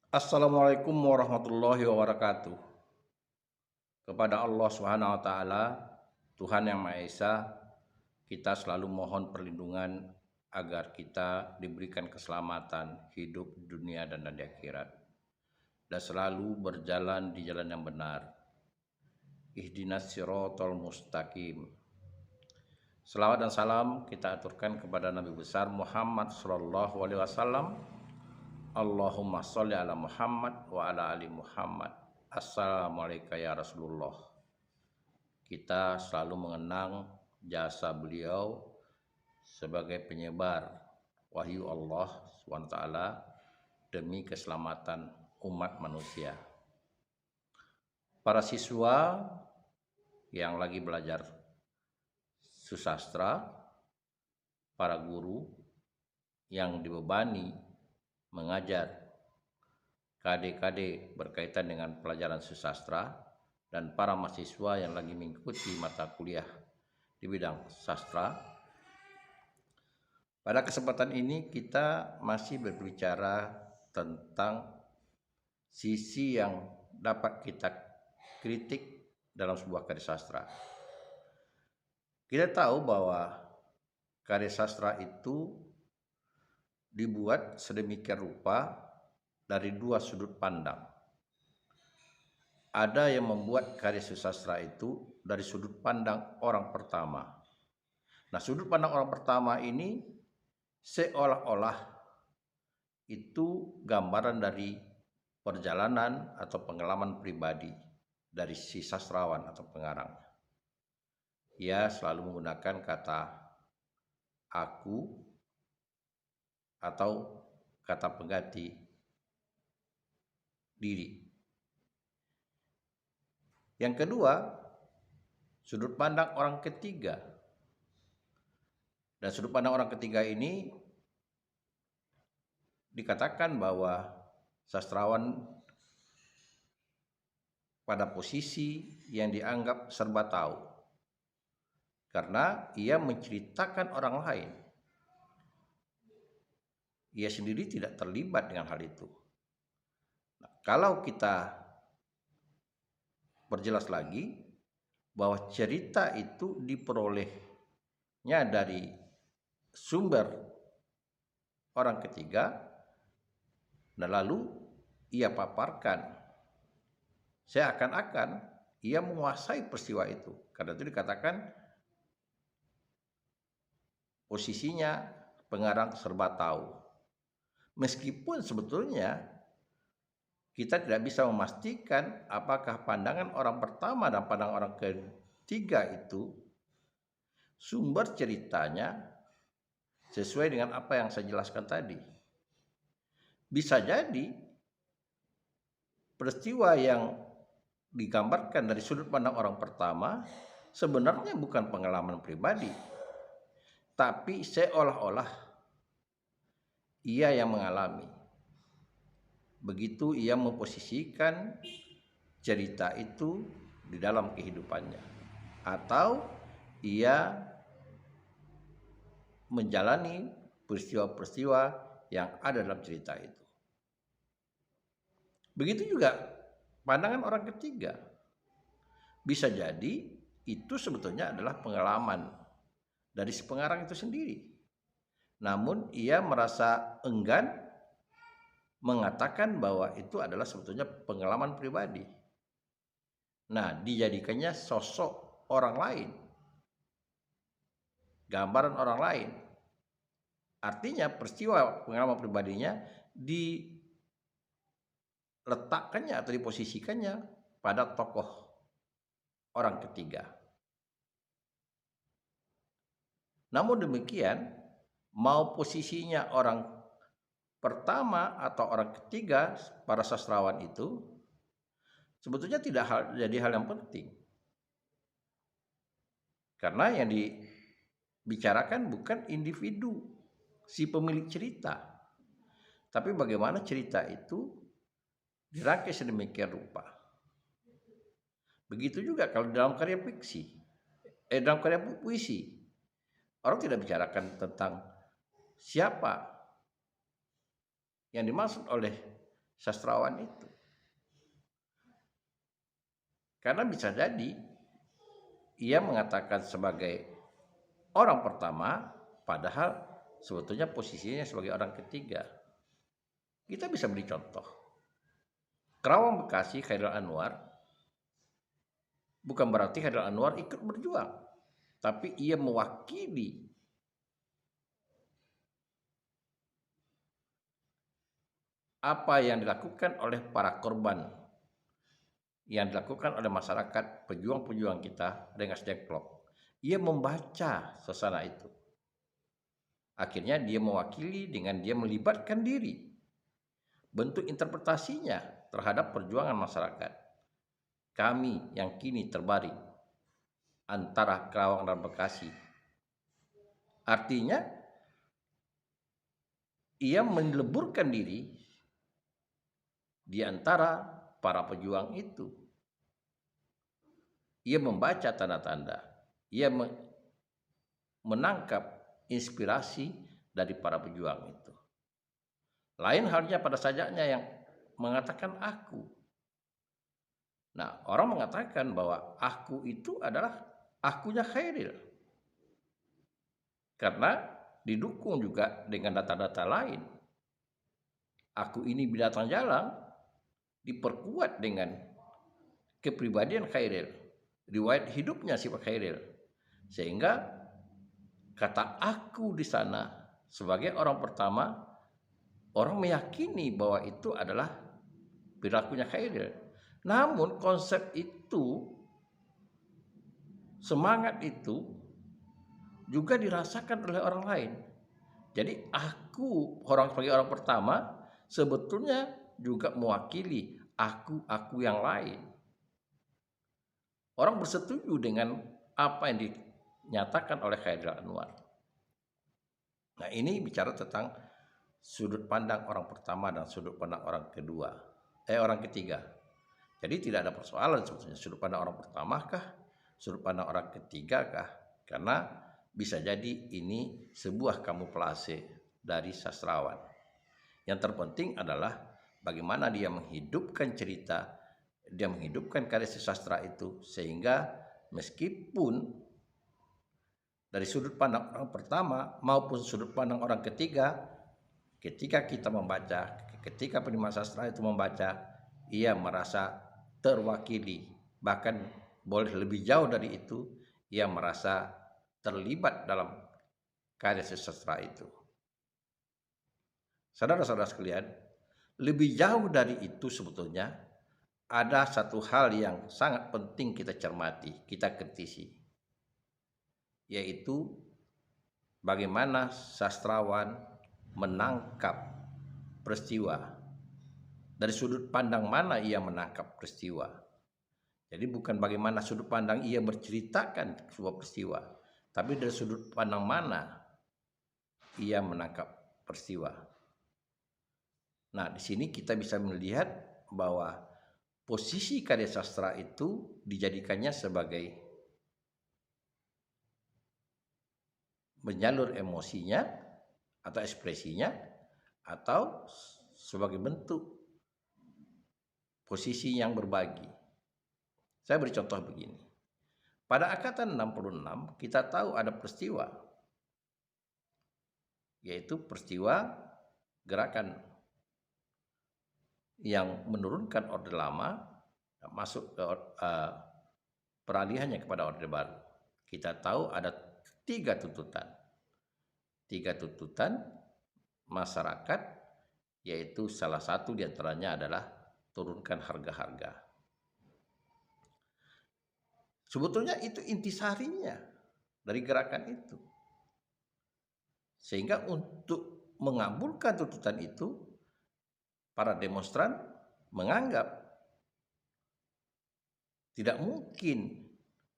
Assalamualaikum warahmatullahi wabarakatuh. Kepada Allah Subhanahu wa taala, Tuhan yang Maha Esa, kita selalu mohon perlindungan agar kita diberikan keselamatan hidup di dunia dan di akhirat, dan selalu berjalan di jalan yang benar. Ihdinas siratal mustaqim. Selawat dan salam kita aturkan kepada Nabi besar Muhammad sallallahu alaihi wasallam. Allahumma sholli ala Muhammad wa ala ali Muhammad. Assalamualaikum ya Rasulullah. Kita selalu mengenang jasa beliau sebagai penyebar wahyu Allah SWT demi keselamatan umat manusia. Para siswa yang lagi belajar susastra, para guru yang dibebani mengajar KD-KD berkaitan dengan pelajaran susastra, dan para mahasiswa yang lagi mengikuti mata kuliah di bidang sastra. Pada kesempatan ini kita masih berbicara tentang sisi yang dapat kita kritik dalam sebuah karya sastra. Kita tahu bahwa karya sastra itu dibuat sedemikian rupa dari dua sudut pandang. Ada yang membuat karya sastra itu dari sudut pandang orang pertama. Nah, sudut pandang orang pertama ini seolah-olah itu gambaran dari perjalanan atau pengalaman pribadi dari si sastrawan atau pengarang. Ia selalu menggunakan kata aku atau kata pengganti diri. Yang kedua, sudut pandang orang ketiga. Dan sudut pandang orang ketiga ini dikatakan bahwa sastrawan pada posisi yang dianggap serba tahu, karena ia menceritakan orang lain. Ia sendiri tidak terlibat dengan hal itu. Nah, kalau kita perjelas lagi bahwa cerita itu diperolehnya dari sumber orang ketiga, dan lalu ia paparkan seakan-akan ia menguasai peristiwa itu. Karena itu dikatakan posisinya pengarang serba tahu. Meskipun sebetulnya kita tidak bisa memastikan apakah pandangan orang pertama dan pandangan orang ketiga itu sumber ceritanya sesuai dengan apa yang saya jelaskan tadi. Bisa jadi peristiwa yang digambarkan dari sudut pandang orang pertama sebenarnya bukan pengalaman pribadi, tapi seolah-olah ia yang mengalami. Begitu ia memposisikan cerita itu di dalam kehidupannya, atau ia menjalani peristiwa-peristiwa yang ada dalam cerita itu. Begitu juga pandangan orang ketiga. Bisa jadi itu sebetulnya adalah pengalaman dari si pengarang itu sendiri. Namun ia merasa enggan mengatakan bahwa itu adalah sebetulnya pengalaman pribadi. Nah, dijadikannya sosok orang lain, gambaran orang lain. Artinya peristiwa pengalaman pribadinya diletakkannya atau diposisikannya pada tokoh orang ketiga. Namun demikian, mau posisinya orang pertama atau orang ketiga para sastrawan itu sebetulnya tidak jadi hal yang penting. Karena yang dibicarakan bukan individu si pemilik cerita, tapi bagaimana cerita itu dirangkai sedemikian rupa. Begitu juga kalau dalam karya fiksi, dalam karya puisi, orang tidak bicarakan tentang siapa yang dimaksud oleh sastrawan itu. Karena bisa jadi ia mengatakan sebagai orang pertama, padahal sebetulnya posisinya sebagai orang ketiga. Kita bisa beri contoh. Kerawang Bekasi Chairil Anwar, bukan berarti Chairil Anwar ikut berjuang, tapi ia mewakili apa yang dilakukan oleh para korban, yang dilakukan oleh masyarakat, pejuang-pejuang kita dengan Deklok. Ia membaca suasana itu. Akhirnya dia mewakili dengan dia melibatkan diri. Bentuk interpretasinya terhadap perjuangan masyarakat. Kami yang kini terbaring antara Kerawang dan Bekasi. Artinya, ia meleburkan diri di antara para pejuang itu. Ia membaca tanda-tanda, ia menangkap inspirasi dari para pejuang itu. Lain halnya pada sajaknya yang mengatakan aku. Nah, orang mengatakan bahwa aku itu adalah akunya Chairil. Karena didukung juga dengan data-data lain. Aku ini binatang jalang diperkuat dengan kepribadian Chairil, riwayat hidupnya sifat Chairil, sehingga kata aku di sana sebagai orang pertama, orang meyakini bahwa itu adalah perilakunya Chairil. Namun konsep itu, semangat itu juga dirasakan oleh orang lain. Jadi aku sebagai orang pertama sebetulnya juga mewakili aku yang lain. Orang bersetuju dengan apa yang dinyatakan oleh Chairil Anwar. Nah, ini bicara tentang sudut pandang orang pertama dan sudut pandang orang ketiga. Jadi tidak ada persoalan sebetulnya sudut pandang orang pertama kah, sudut pandang orang ketiga kah? Karena bisa jadi ini sebuah kamuflase dari sastrawan. Yang terpenting adalah bagaimana dia menghidupkan cerita, dia menghidupkan karya sastra itu, sehingga meskipun dari sudut pandang orang pertama maupun sudut pandang orang ketiga, ketika kita membaca, ketika penikmat sastra itu membaca, ia merasa terwakili, bahkan boleh lebih jauh dari itu, ia merasa terlibat dalam karya sastra itu. Saudara-saudara sekalian, lebih jauh dari itu sebetulnya ada satu hal yang sangat penting kita cermati, kita kritisi, yaitu bagaimana sastrawan menangkap peristiwa, dari sudut pandang mana ia menangkap peristiwa. Jadi bukan bagaimana sudut pandang ia menceritakan sebuah peristiwa, tapi dari sudut pandang mana ia menangkap peristiwa. Nah, di sini kita bisa melihat bahwa posisi karya sastra itu dijadikannya sebagai menyalur emosinya atau ekspresinya, atau sebagai bentuk posisi yang berbagi. Saya beri contoh begini. Pada Angkatan 66 kita tahu ada peristiwa, yaitu peristiwa gerakan yang menurunkan Orde Lama masuk ke peralihannya kepada Orde Baru. Kita tahu ada tiga tuntutan masyarakat, yaitu salah satu diantaranya adalah turunkan harga-harga. Sebetulnya itu intisarinya dari gerakan itu. Sehingga untuk mengabulkan tuntutan itu, para demonstran menganggap tidak mungkin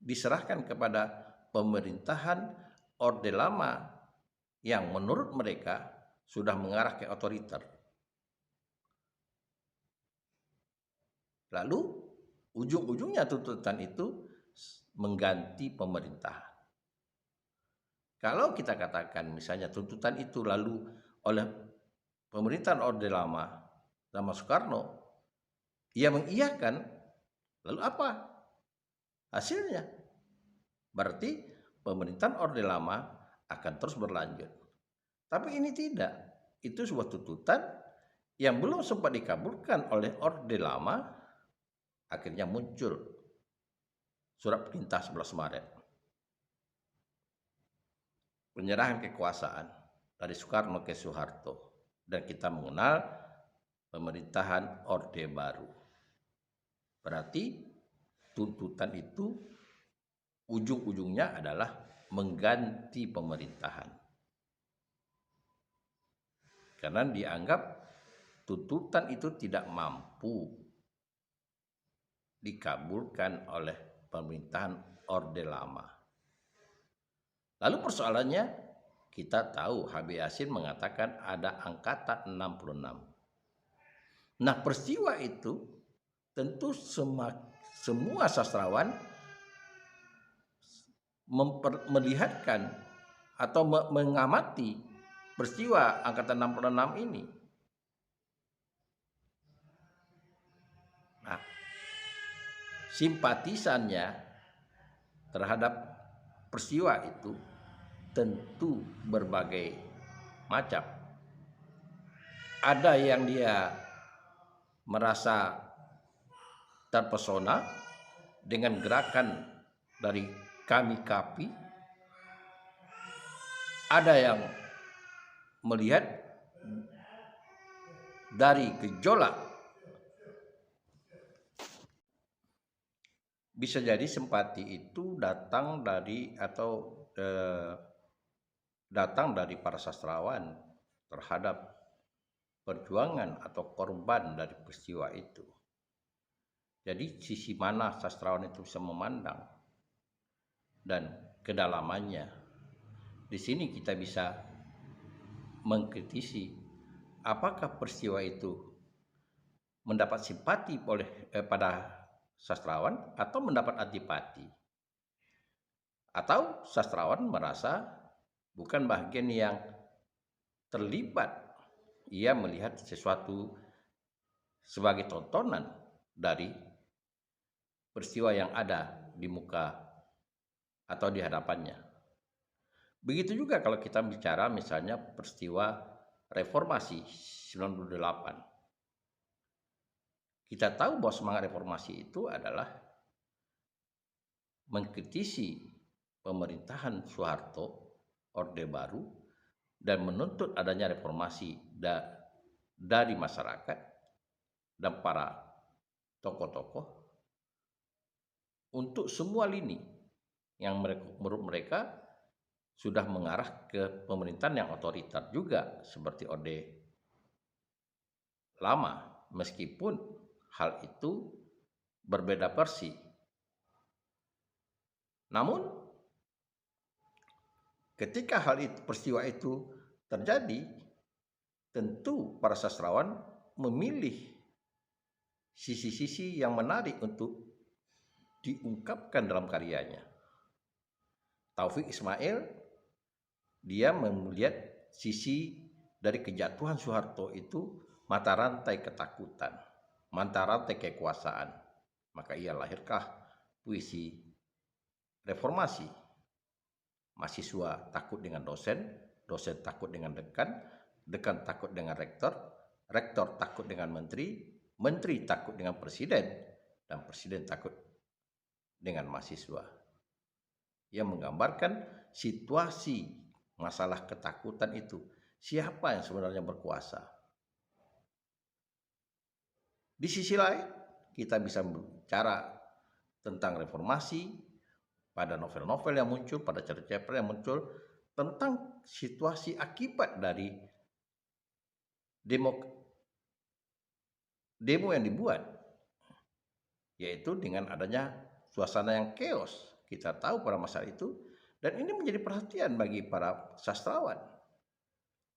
diserahkan kepada pemerintahan Orde Lama yang menurut mereka sudah mengarah ke otoriter. Lalu ujung-ujungnya tuntutan itu mengganti pemerintahan. Kalau kita katakan misalnya tuntutan itu lalu oleh pemerintahan Orde Lama sama Soekarno, ia mengiyakan, lalu apa hasilnya? Berarti pemerintahan Orde Lama akan terus berlanjut. Tapi ini tidak. Itu sebuah tuntutan yang belum sempat dikabulkan oleh Orde Lama, akhirnya muncul surat perintah 11 Maret. Penyerahan kekuasaan dari Soekarno ke Soeharto. Dan kita mengenal pemerintahan Orde Baru. Berarti tuntutan itu ujung-ujungnya adalah mengganti pemerintahan. Karena dianggap tuntutan itu tidak mampu dikabulkan oleh pemerintahan Orde Lama. Lalu persoalannya, kita tahu HB Yasin mengatakan ada angkatan 66. Nah, peristiwa itu tentu semua sastrawan melihatkan atau mengamati peristiwa angkatan 66 ini. Nah, simpatisannya terhadap peristiwa itu tentu berbagai macam. Ada yang dia merasa terpesona dengan gerakan dari kami KAPI. Ada yang melihat dari gejolak, bisa jadi simpati itu datang dari para sastrawan terhadap perjuangan atau korban dari peristiwa itu. Jadi sisi mana sastrawan itu bisa memandang dan kedalamannya. Di sini kita bisa mengkritisi apakah peristiwa itu mendapat simpati pada sastrawan atau mendapat antipati, atau sastrawan merasa bukan bagian yang terlibat, ia melihat sesuatu sebagai tontonan dari peristiwa yang ada di muka atau di hadapannya. Begitu juga kalau kita bicara misalnya peristiwa reformasi 98. Kita tahu bahwa semangat reformasi itu adalah mengkritisi pemerintahan Soeharto, Orde Baru, dan menuntut adanya reformasi dari masyarakat dan para tokoh-tokoh untuk semua lini yang menurut mereka sudah mengarah ke pemerintahan yang otoriter juga seperti Orde Lama, meskipun hal itu berbeda versi. Namun ketika peristiwa itu terjadi, tentu para sastrawan memilih sisi-sisi yang menarik untuk diungkapkan dalam karyanya. Taufik Ismail, dia melihat sisi dari kejatuhan Soeharto itu mata rantai ketakutan, mata rantai kekuasaan. Maka ia lahirkah puisi reformasi. Mahasiswa takut dengan dosen, dosen takut dengan dekan, dekan takut dengan rektor, rektor takut dengan menteri, menteri takut dengan presiden, dan presiden takut dengan mahasiswa. Ia menggambarkan situasi masalah ketakutan itu. Siapa yang sebenarnya berkuasa? Di sisi lain, kita bisa bicara tentang reformasi pada novel-novel yang muncul, pada cerita-cerita yang muncul tentang situasi akibat dari demo yang dibuat, yaitu dengan adanya suasana yang chaos. Kita tahu pada masa itu, dan ini menjadi perhatian bagi para sastrawan.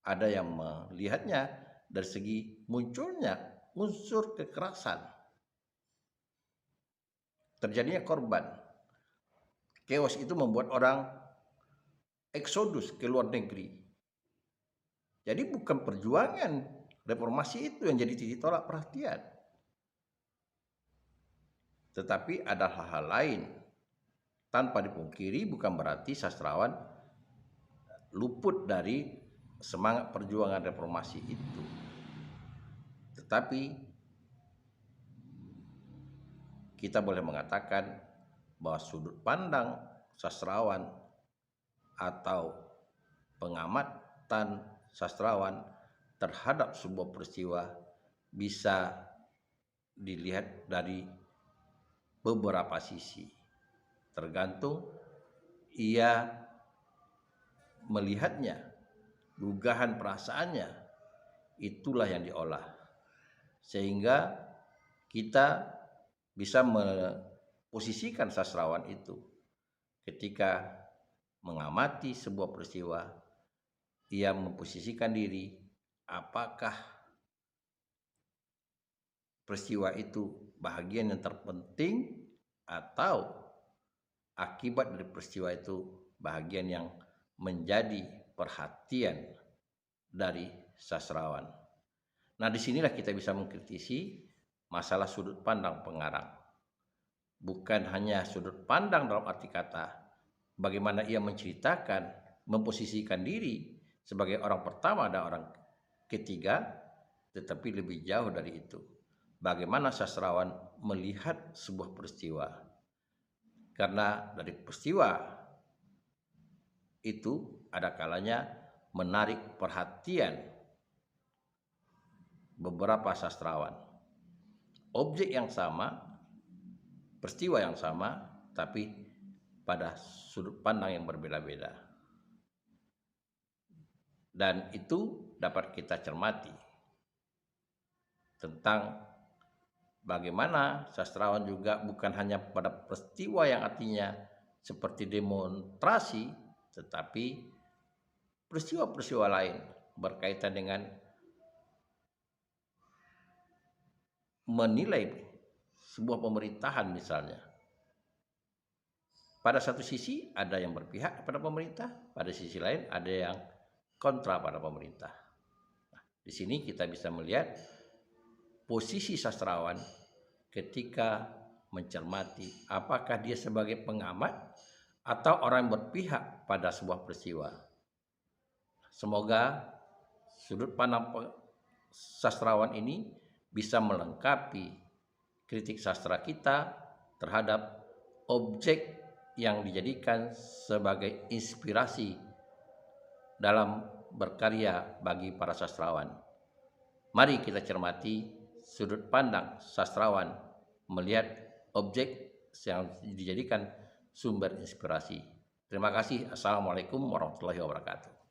Ada yang melihatnya dari segi munculnya unsur kekerasan, terjadinya korban. Chaos itu membuat orang eksodus ke luar negeri. Jadi bukan perjuangan Reformasi itu yang jadi titik tolak perhatian. Tetapi ada hal-hal lain. Tanpa dipungkiri bukan berarti sastrawan luput dari semangat perjuangan reformasi itu. Tetapi kita boleh mengatakan bahwa sudut pandang sastrawan atau pengamatan sastrawan terhadap sebuah peristiwa bisa dilihat dari beberapa sisi. Tergantung ia melihatnya, dugaan perasaannya, itulah yang diolah. Sehingga kita bisa memposisikan sastrawan itu ketika mengamati sebuah peristiwa, ia memposisikan diri apakah peristiwa itu bahagian yang terpenting atau akibat dari peristiwa itu bahagian yang menjadi perhatian dari sastrawan. Nah, disinilah kita bisa mengkritisi masalah sudut pandang pengarang. Bukan hanya sudut pandang dalam arti kata bagaimana ia menceritakan, memposisikan diri sebagai orang pertama dan orang ketiga, tetapi lebih jauh dari itu. Bagaimana sastrawan melihat sebuah peristiwa. Karena dari peristiwa itu ada kalanya menarik perhatian beberapa sastrawan. Objek yang sama, peristiwa yang sama, tapi pada sudut pandang yang berbeda-beda. Dan itu dapat kita cermati tentang bagaimana sastrawan juga bukan hanya pada peristiwa yang artinya seperti demonstrasi, tetapi peristiwa-peristiwa lain berkaitan dengan menilai sebuah pemerintahan misalnya. Pada satu sisi ada yang berpihak pada pemerintah, pada sisi lain ada yang kontra pada pemerintah. Nah, di sini kita bisa melihat posisi sastrawan ketika mencermati apakah dia sebagai pengamat atau orang yang berpihak pada sebuah peristiwa. Semoga sudut pandang sastrawan ini bisa melengkapi kritik sastra kita terhadap objek yang dijadikan sebagai inspirasi dalam berkarya bagi para sastrawan. Mari kita cermati sudut pandang sastrawan melihat objek yang dijadikan sumber inspirasi. Terima kasih. Assalamualaikum warahmatullahi wabarakatuh.